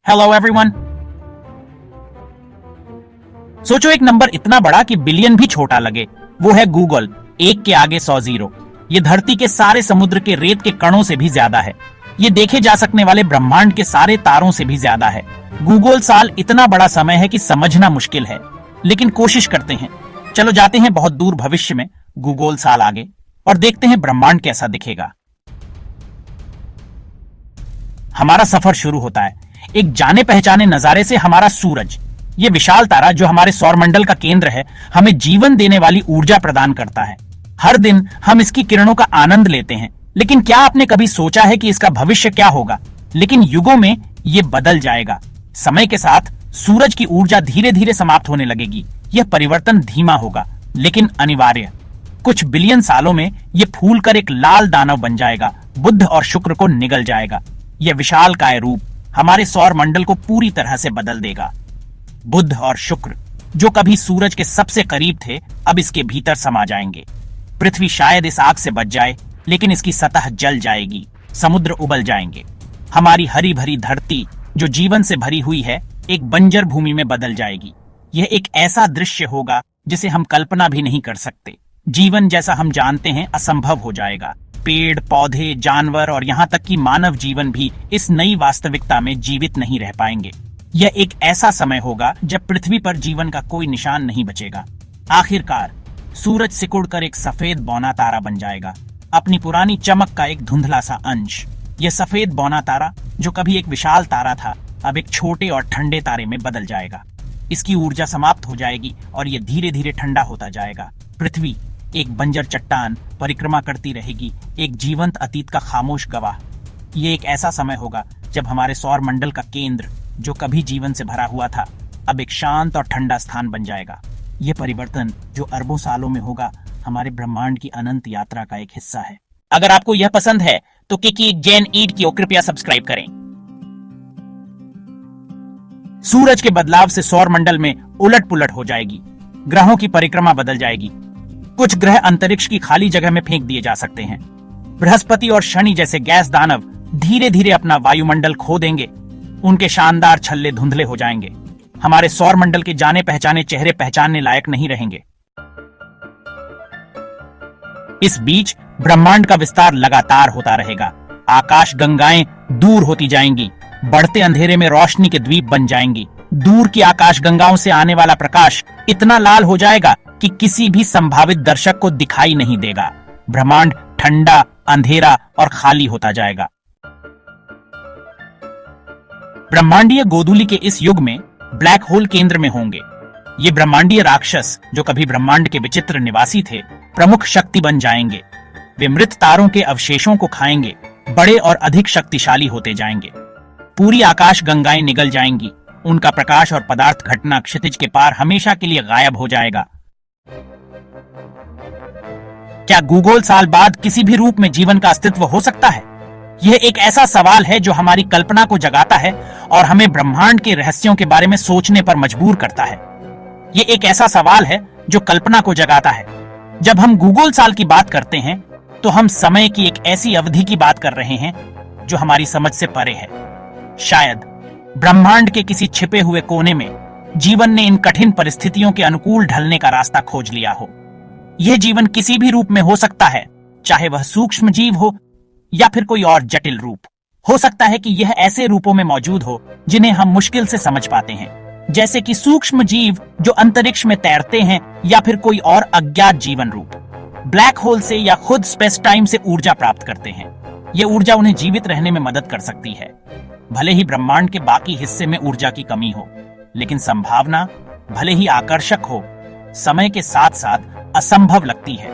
Hello everyone. सोचो एक number इतना बड़ा कि बिलियन भी छोटा लगे, वो है गूगल। एक के आगे 100 जीरो। ये धरती के सारे समुद्र के रेत के कणों से भी ज्यादा है। ये देखे जा सकने वाले ब्रह्मांड के सारे तारों से भी ज्यादा है। गूगल साल इतना बड़ा समय है कि समझना मुश्किल है, लेकिन कोशिश करते हैं। चलो जाते हैं बहुत दूर भविष्य में, गूगल साल आगे, और देखते हैं ब्रह्मांड कैसा दिखेगा। हमारा सफर शुरू होता है एक जाने पहचाने नजारे से। हमारा सूरज, ये विशाल तारा जो हमारे सौरमंडल का केंद्र है, हमें जीवन देने वाली ऊर्जा प्रदान करता है। हर दिन हम इसकी किरणों का आनंद लेते हैं, लेकिन क्या आपने कभी सोचा है कि इसका भविष्य क्या होगा? लेकिन युगों में ये बदल जाएगा। समय के साथ सूरज की ऊर्जा धीरे धीरे समाप्त होने लगेगी। यह परिवर्तन धीमा होगा, लेकिन अनिवार्य। कुछ बिलियन सालों में यह फूलकर एक लाल दानव बन जाएगा, बुध और शुक्र को निगल जाएगा। यह विशालकाय रूप हमारे सौर मंडल को पूरी तरह से बदल देगा। बुध और शुक्र जो कभी सूरज के सबसे करीब थे, अब इसके भीतर समा जाएंगे। पृथ्वी शायद इस आग से बच जाए, लेकिन इसकी सतह जल जाएगी, समुद्र उबल जाएंगे। हमारी हरी भरी धरती जो जीवन से भरी हुई है, एक बंजर भूमि में बदल जाएगी। यह एक ऐसा दृश्य होगा जिसे हम कल्पना भी नहीं कर सकते। जीवन जैसा हम जानते हैं असंभव हो जाएगा। पेड़ पौधे, जानवर और यहाँ तक कि मानव जीवन भी इस नई वास्तविकता में जीवित नहीं रह पाएंगे। यह एक ऐसा समय होगा जब पृथ्वी पर जीवन का कोई निशान नहीं बचेगा। आखिरकार सूरज सिकुड़कर एक सफेद बौना तारा बन जाएगा, अपनी पुरानी चमक का एक धुंधला सा अंश। यह सफेद बौना तारा जो कभी एक विशाल तारा था, अब एक छोटे और ठंडे तारे में बदल जाएगा। इसकी ऊर्जा समाप्त हो जाएगी और यह धीरे धीरे ठंडा होता जाएगा। पृथ्वी एक बंजर चट्टान परिक्रमा करती रहेगी, एक जीवंत अतीत का खामोश गवाह। ये एक ऐसा समय होगा जब हमारे सौर मंडल का केंद्र जो कभी जीवन से भरा हुआ था, अब एक शांत और ठंडा स्थान बन जाएगा। यह परिवर्तन जो अरबों सालों में होगा, हमारे ब्रह्मांड की अनंत यात्रा का एक हिस्सा है। अगर आपको यह पसंद है तो किकी जैन ईट की कृपया सब्सक्राइब करें। सूरज के बदलाव से सौर मंडल में उलट पुलट हो जाएगी, ग्रहों की परिक्रमा बदल जाएगी। कुछ ग्रह अंतरिक्ष की खाली जगह में फेंक दिए जा सकते हैं। बृहस्पति और शनि जैसे गैस दानव धीरे धीरे अपना वायुमंडल खो देंगे। उनके शानदार छल्ले धुंधले हो जाएंगे। हमारे सौर मंडल के जाने पहचाने चेहरे पहचानने लायक नहीं रहेंगे। इस बीच ब्रह्मांड का विस्तार लगातार होता रहेगा। आकाश गंगाएं दूर होती जाएंगी, बढ़ते अंधेरे में रोशनी के द्वीप बन जाएंगी। दूर की आकाश गंगाओं से आने वाला प्रकाश इतना लाल हो जाएगा कि किसी भी संभावित दर्शक को दिखाई नहीं देगा। ब्रह्मांड ठंडा, अंधेरा और खाली होता जाएगा। ब्रह्मांडीय गोधूलि के इस युग में ब्लैक होल केंद्र में होंगे। ये ब्रह्मांडीय राक्षस जो कभी ब्रह्मांड के विचित्र निवासी थे, प्रमुख शक्ति बन जाएंगे। वे मृत तारों के अवशेषों को खाएंगे, बड़े और अधिक शक्तिशाली होते जाएंगे। पूरी आकाश गंगाएं निगल जाएंगी, उनका प्रकाश और पदार्थ घटना क्षितिज के पार हमेशा के लिए गायब हो जाएगा। क्या गूगल साल बाद किसी भी रूप में जीवन का अस्तित्व हो सकता है? यह एक ऐसा सवाल है जो हमारी कल्पना को जगाता है और हमें ब्रह्मांड के रहस्यों के बारे में सोचने पर मजबूर करता है। यह एक ऐसा सवाल है जो कल्पना को जगाता है। जब हम गूगल साल की बात करते हैं, तो हम समय की एक ऐसी अवधि की बात कर रहे हैं जो हमारी समझ से परे है। शायद ब्रह्मांड के किसी छिपे हुए कोने में जीवन ने इन कठिन परिस्थितियों के अनुकूल ढलने का रास्ता खोज लिया हो। यह जीवन किसी भी रूप में हो सकता है, चाहे वह सूक्ष्म जीव हो या फिर कोई और जटिल रूप। हो सकता है कि यह ऐसे रूपों में मौजूद हो जिन्हें हम मुश्किल से समझ पाते हैं, जैसे कि सूक्ष्म जीव जो अंतरिक्ष में तैरते हैं या फिर कोई और अज्ञात जीवन रूप। ब्लैक होल से या खुद स्पेस टाइम से ऊर्जा प्राप्त करते हैं। यह ऊर्जा उन्हें जीवित रहने में मदद कर सकती है। भले ही ब्रह्मांड के बाकी हिस्से में ऊर्जा की कमी हो, लेकिन संभावना भले ही आकर्षक हो, समय के साथ साथ असंभव लगती है।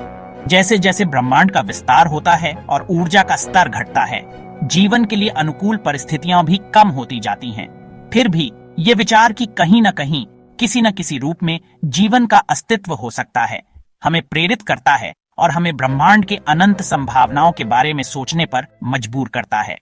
जैसे जैसे ब्रह्मांड का विस्तार होता है और ऊर्जा का स्तर घटता है, जीवन के लिए अनुकूल परिस्थितियां भी कम होती जाती हैं। फिर भी ये विचार कि कहीं न कहीं किसी न किसी रूप में जीवन का अस्तित्व हो सकता है, हमें प्रेरित करता है और हमें ब्रह्मांड के अनंत संभावनाओं के बारे में सोचने पर मजबूर करता है।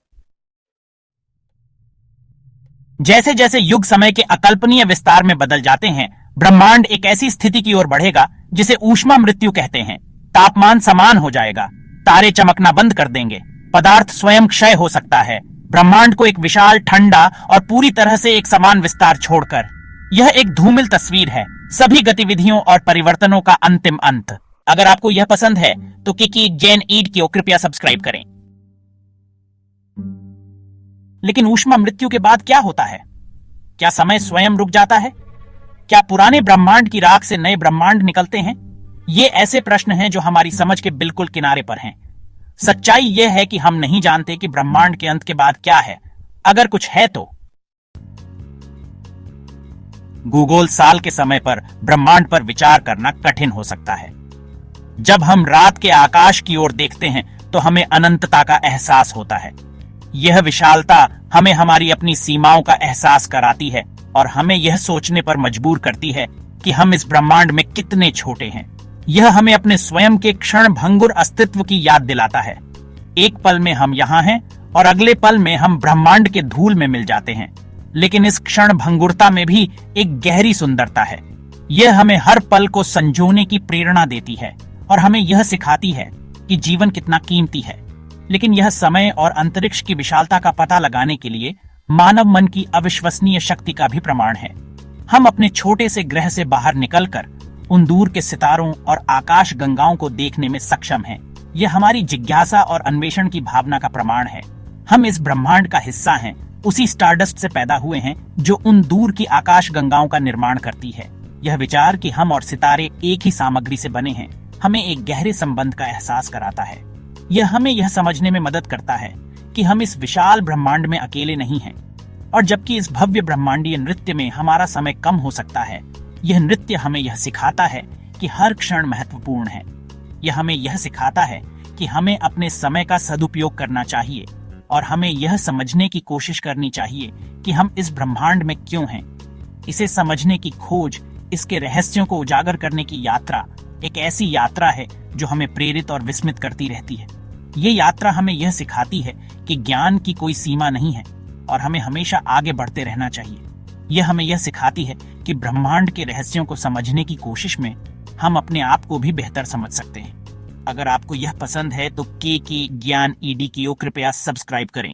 जैसे जैसे युग समय के अकल्पनीय विस्तार में बदल जाते हैं, ब्रह्मांड एक ऐसी स्थिति की ओर बढ़ेगा जिसे ऊष्मा मृत्यु कहते हैं। तापमान समान हो जाएगा, तारे चमकना बंद कर देंगे, पदार्थ स्वयं क्षय हो सकता है, ब्रह्मांड को एक विशाल, ठंडा और पूरी तरह से एक समान विस्तार छोड़कर। यह एक धूमिल तस्वीर है, सभी गतिविधियों और परिवर्तनों का अंतिम अंत। अगर आपको यह पसंद है तो किकी जैन ईड को कृपया सब्सक्राइब करें। लेकिन ऊष्मा मृत्यु के बाद क्या होता है? क्या समय स्वयं रुक जाता है? क्या पुराने ब्रह्मांड की राख से नए ब्रह्मांड निकलते हैं? ये ऐसे प्रश्न हैं जो हमारी समझ के बिल्कुल किनारे पर हैं। सच्चाई यह है कि हम नहीं जानते कि ब्रह्मांड के अंत के बाद क्या है, अगर कुछ है तो। गूगल साल के समय पर ब्रह्मांड पर विचार करना कठिन हो सकता है। जब हम रात के आकाश की ओर देखते हैं तो हमें अनंतता का एहसास होता है। यह विशालता हमें हमारी अपनी सीमाओं का एहसास कराती है और हमें यह सोचने पर मजबूर करती है कि हम इस ब्रह्मांड में कितने छोटे हैं। यह हमें अपने स्वयं के क्षण भंगुर अस्तित्व की याद दिलाता है। एक पल में हम यहाँ हैं और अगले पल में हम ब्रह्मांड के धूल में मिल जाते हैं। लेकिन इस क्षण भंगुरता में भी एक गहरी सुंदरता है। यह हमें हर पल को संजोने की प्रेरणा देती है और हमें यह सिखाती है कि जीवन कितना कीमती है। लेकिन यह समय और अंतरिक्ष की विशालता का पता लगाने के लिए मानव मन की अविश्वसनीय शक्ति का भी प्रमाण है। हम अपने छोटे से ग्रह से बाहर निकलकर उन दूर के सितारों और आकाश गंगाओं को देखने में सक्षम हैं। यह हमारी जिज्ञासा और अन्वेषण की भावना का प्रमाण है। हम इस ब्रह्मांड का हिस्सा हैं, उसी स्टारडस्ट से पैदा हुए हैं जो उन दूर की आकाश गंगाओं का निर्माण करती है। यह विचार कि हम और सितारे एक ही सामग्री से बने हैं हमें एक गहरे संबंध का एहसास कराता है। यह हमें यह समझने में मदद करता है कि हम इस विशाल ब्रह्मांड में अकेले नहीं हैं। और जबकि इस भव्य ब्रह्मांडीय नृत्य में हमारा समय कम हो सकता है, यह नृत्य हमें यह सिखाता है कि हर क्षण महत्वपूर्ण है। यह हमें यह सिखाता है कि हमें अपने समय का सदुपयोग करना चाहिए और हमें यह समझने की कोशिश करनी चाहिए कि हम इस ब्रह्मांड में क्यों हैं। इसे समझने की खोज, इसके रहस्यों को उजागर करने की यात्रा एक ऐसी यात्रा है जो हमें प्रेरित और विस्मित करती रहती है। ये यात्रा हमें यह सिखाती है कि ज्ञान की कोई सीमा नहीं है और हमें हमेशा आगे बढ़ते रहना चाहिए। यह हमें यह सिखाती है कि ब्रह्मांड के रहस्यों को समझने की कोशिश में हम अपने आप को भी बेहतर समझ सकते हैं। अगर आपको यह पसंद है तो के ज्ञान ईडी को कृपया सब्सक्राइब करें।